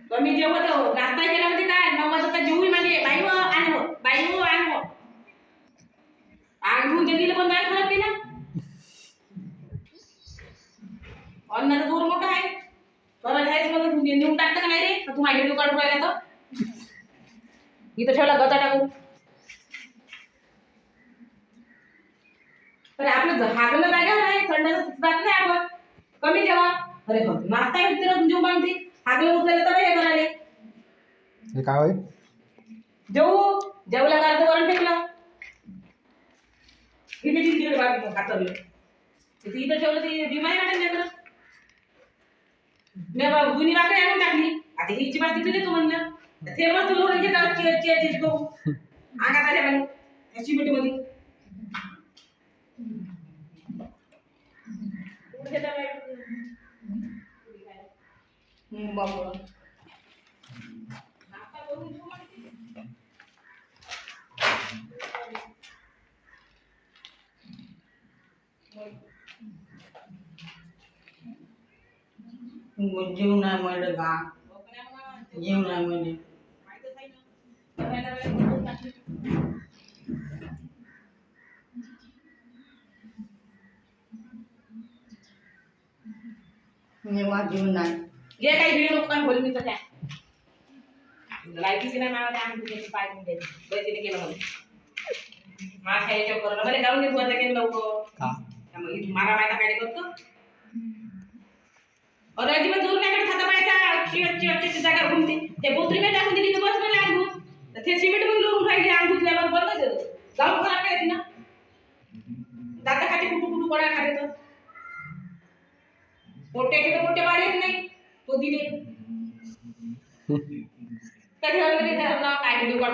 कमी जेवत नाश्ता केल्यामध्ये काय 9 वाजता जेवू मागे बाई व आण आंघोळ दिलं पण नाही खराब केला अन्नाचा दूर मोठा आहे बरं घ्यायचं मग नेऊन टाकतं का नाही रे तू मागे व्हिडिओ काढून राहिला तर इथं ठेवला गता टाकू तर आपलं हागलं जागा नाही संडास जात नाही आपण कमी जेवा अरे बघ नाश्ता घेतला जेव मागते हागलं उचललं तर हे करायला हे काय होईल जेवला का वरण फेकलं किती तिकडे बाकी खातरलं इथं ठेवलं ती बिमारी वाटेल लेकरं मी बाबा जुनी बाकरी आणून टाकली आता हिची बाकी दिली तू म्हणलं ते मस्त लोक घेतात चेच करू अंगात आल्या पाणी त्या चिमिटीमध्ये बाबा जीव नाही म्हणलं का जीव नाही म्हणले जेव्हा जीव नाही जे काही व्हिडिओ लोकांना बोल मी तर त्या लाईटीची नाही मला आम्ही तुझ्याची पाय म्हणते बैठीने केलं म्हणून माझ्या याच्यावर करणं मला जाऊन घेतो आता केलं लवकर मारा मायता काय करतो और अजिबात दूर नाही खाता पाहायचा अशी जागा घुमते ते पोत्री मी टाकून दिली तर बस मला अंगून ते सिमेंट मध्ये लोळून राहिली अंगूतल्यावर बंदच जाऊन खराब केली ना दादा खाते कुटू पडा खाते तर पोट्याचे तर पोट्या बाहेर येत नाही तो दिले कधी काय व्हिडिओ